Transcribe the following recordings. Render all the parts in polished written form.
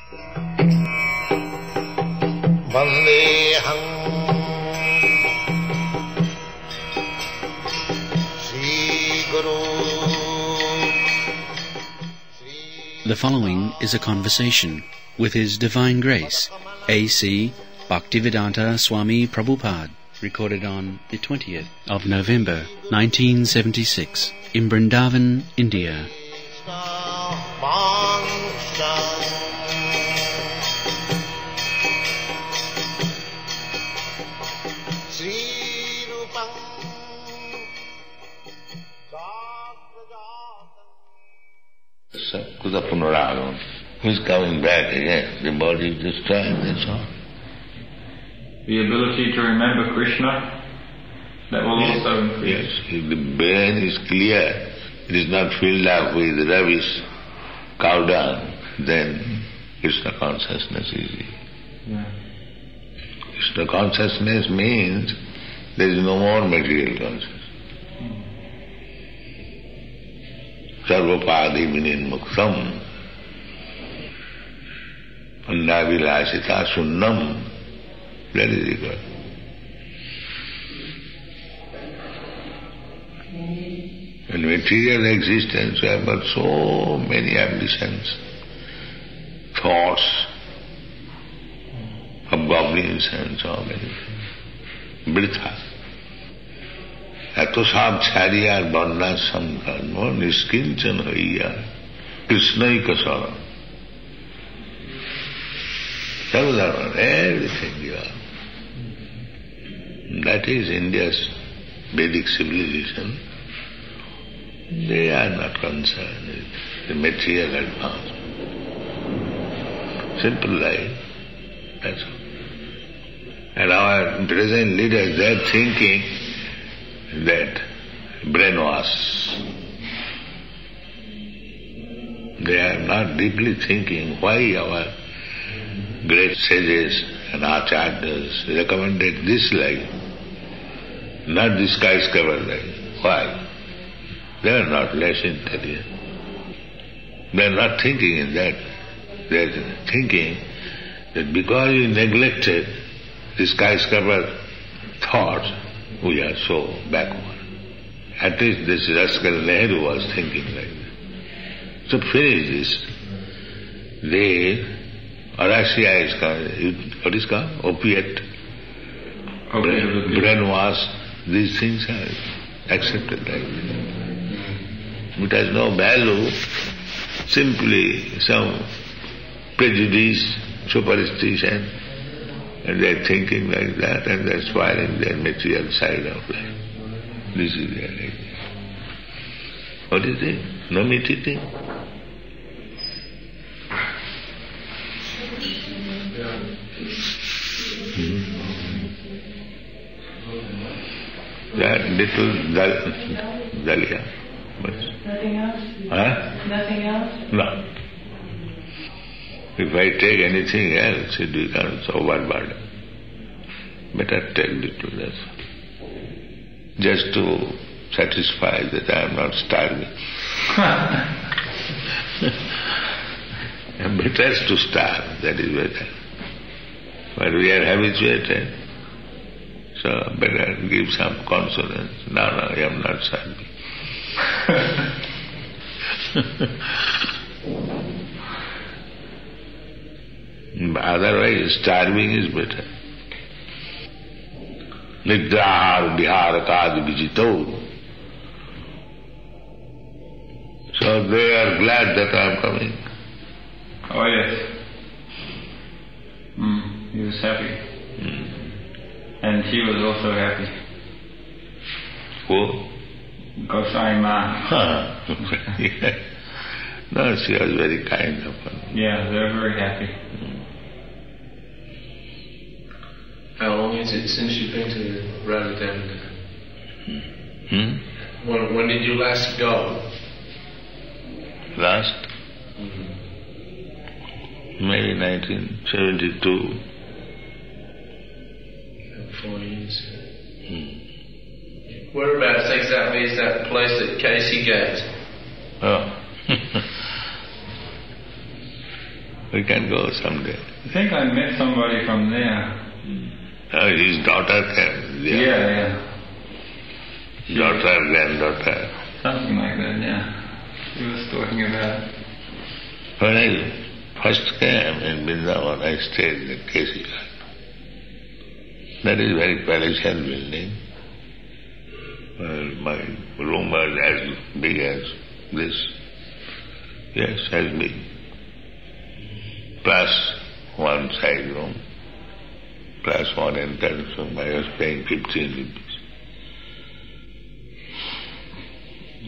Vandeham Sri Guru. The following is a conversation with His Divine Grace, A.C. Bhaktivedanta Swami Prabhupada, recorded on the 20th of November 1976 in Vrindavan, India. Kuda Punaragam. Who's coming back again? The body is destroyed, that's all. The ability to remember Krishna, that will also increase. Yes, if the brain is clear, it is not filled up with rubbish, cow dung, then Krishna consciousness is easy. Yeah. Krishna consciousness means there is no more material consciousness. Sarvapadi vininmuktam annavilasita sunnam. That is equal. In material existence we have got so many ambitions, thoughts, goblins and so many. Britha. এত সব ছাড়িয়া বর্ণাশ্রম ধর্ম নিষ্কিঞ্চন হইয়া কৃষ্ণই কসরণ. Everything you are. That is India's Vedic civilization. They are not concerned with the material advancement. Simple life, that's all. And our present leaders, they are thinking that brainwash. They are not deeply thinking why our great sages and acharyas recommended this life, not the skyscraper life. Why? They are not less intelligent. They are not thinking in that. They are thinking that because we neglected the skyscraper thoughts, we are so backward. At least this Rascal Nehru was thinking like that. So finish this. They, Russia is called, what is called? Opiate. Brainwash. These things are accepted like that. It has no value. Simply some prejudice, superstition. And they are thinking like that and they are spoiling their material side of life. This is their life. What is it? No meat eating? That little dalia. Nothing else? Huh? Nothing else? No. If I take anything else, it becomes overburden. Better take little less. Just to satisfy that I am not starving. Better to starve, that is better. But we are habituated, so better give some consolence. No, I am not starving. Otherwise, starving is better. Nidrahar viharakad vijito. So they are glad that I am coming. Oh yes. He was happy. And she was also happy. Who? Gosai Ma. Yeah. No, she was very kind of her. Yeah, they were very happy. How long is it since you've been to Rotterdam? When did you last go? Last? Maybe 1972. 4 years. Whereabouts exactly is that place at Casey Gate? Oh. We can go someday. I think I met somebody from there. His daughter came there. Yeah. Daughter, granddaughter. Something like that, yeah. He was talking about it. When I first came in Vrindavan, I stayed in the Kesi Ghat. That is a very palatial building. My room was as big as this. Yes, as big. Plus one side room, plus one entrance room. I was paying 15 rupees.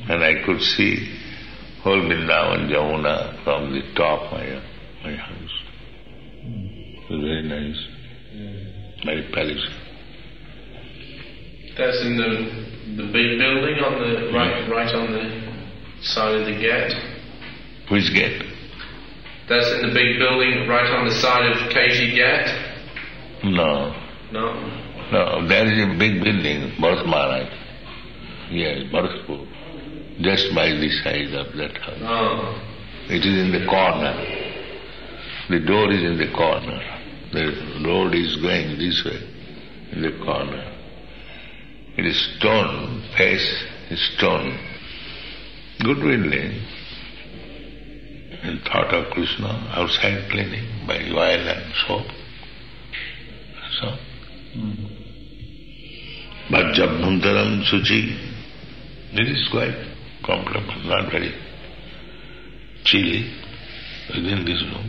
And I could see whole Vrindavan, Jamuna from the top of my house. It was very nice. Very palatial. That's in the big building on the right on the side of the gate. Which gate? That's in the big building right on the side of KG Gate? No. No, there is a big building, Bharat Maharaj. Yes, Bharatpur. Just by the side of that house. Oh. It is in the corner. The door is in the corner. The road is going this way, in the corner. It is stone, face is stone. Good building. And thought of Krishna outside cleaning by oil and soap. So. But Jabhantaram Suchi, it is quite comfortable, not very chilly within this room.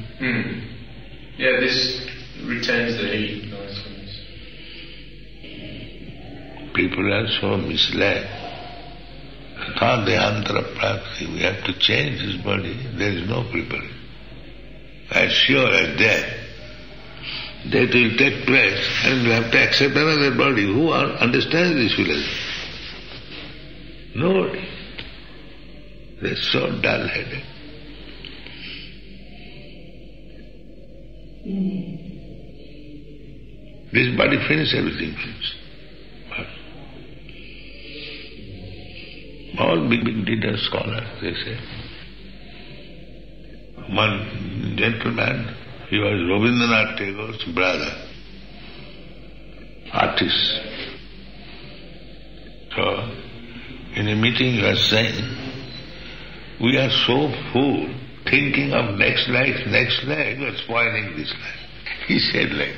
Yeah, this retains the heat nicely. People are so misled. Dehantara prakti, we have to change his body. There is no preparation. As sure as death. Death will take place and we have to accept another body. Who understands this philosophy? Nobody. They are so dull-headed. This body finishes, everything finishes. All big leaders, scholars, they say. One gentleman, he was Rabindranath Tagore's brother, artist. So, in a meeting he was saying, we are so full, thinking of next life, we are spoiling this life. He said like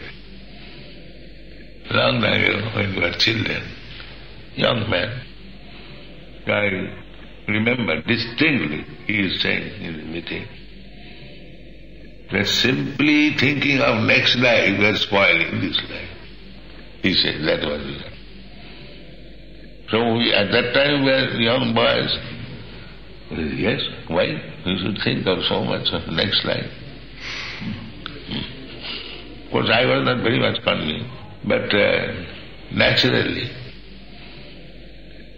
that. Long time ago, when we were children, young men, I remember distinctly he is saying in the meeting that simply thinking of next life we are spoiling this life. He said that was it. So we, at that time we were young boys. Yes, why? We should think of so much of next life. Of course I was not very much convinced, but naturally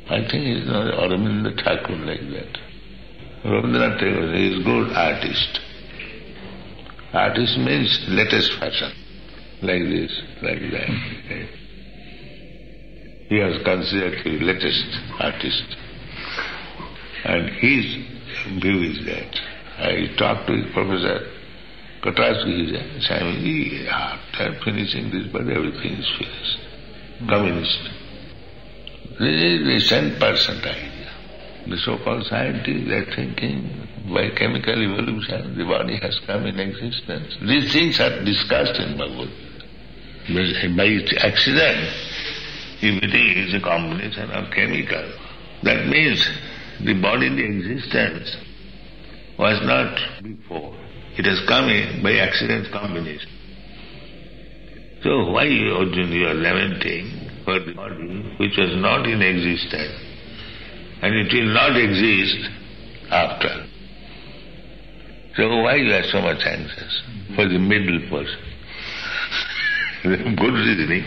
I think he's not Aurobindo Thakur like that. Rabindranath Tagore is a good artist. Artist means latest fashion, like this, like that. He was considered the latest artist. And his view is that. I talked to his professor, Katrasky, he said, after finishing this body, everything is finished. Communist. This is the 10% idea. The so-called scientists, they are thinking by chemical evolution the body has come in existence. These things are discussed in Bhagavad Gita. By accident, if it is a combination of chemical, that means the bodily existence was not before. It has come in by accident combination. So why, Arjuna, you are lamenting for the body which was not in existence and it will not exist after? So why you are so much anxious for the middle person? Good reasoning.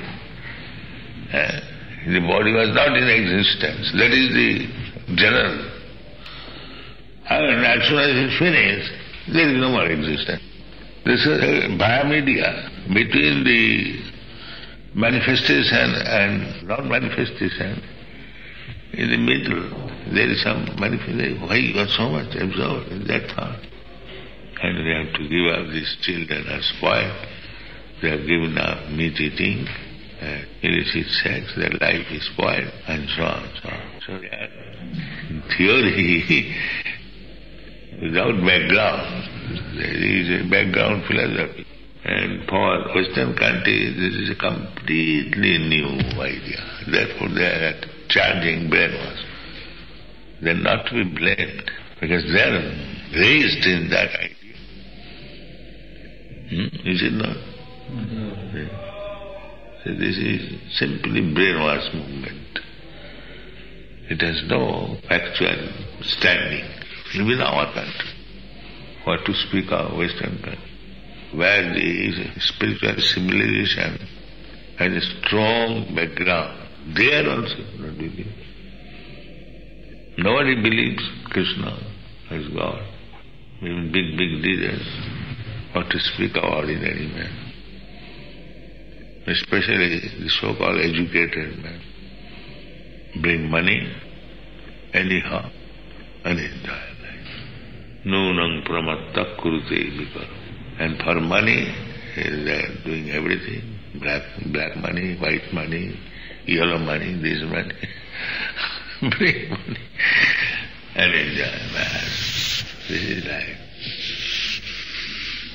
The body was not in existence. That is the general. And as soon as it is finished, there is no more existence. This is via media between the manifestation and non-manifestation. In the middle, there is some manifestation. Why you are so much absorbed in that thought? And they have to give up. These children are spoiled. They have given up meat eating, illicit sex, their life is spoiled, and so on, so on. So that theory, without background, there is a background philosophy. And for Western countries, this is a completely new idea. Therefore they are charging brainwash. They are not to be blamed, because they are raised in that idea. Is it not? So this is simply brainwash movement. It has no actual standing. Even our country, what to speak of Western country, where the spiritual civilization has a strong background. There also not believe. Nobody believes Krishna as God. Even big leaders, what to speak of ordinary man. Especially the so-called educated man. Bring money anyhow and enjoy life. Nunang pramatta kurute vikaro. And for money, they are doing everything. Black money, white money, yellow money, this money. Bring money and enjoy life. This is life.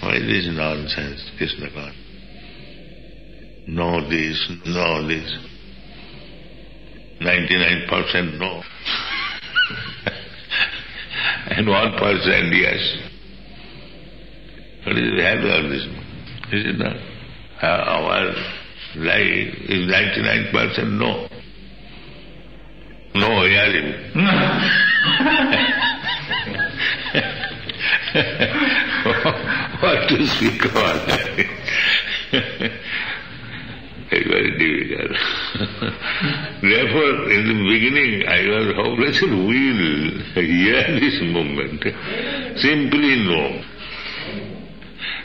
Why this nonsense, Krishna God? Know this, know this. 99% no. And 1% yes. What is the value of this? Is it not? Our life is 99% no. No hearing. What to speak about that? It's very difficult. Therefore, in the beginning, I was hopeless and will hear this movement. Simply no.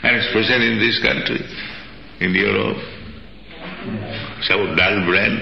And especially in this country, in Europe, so dull brain,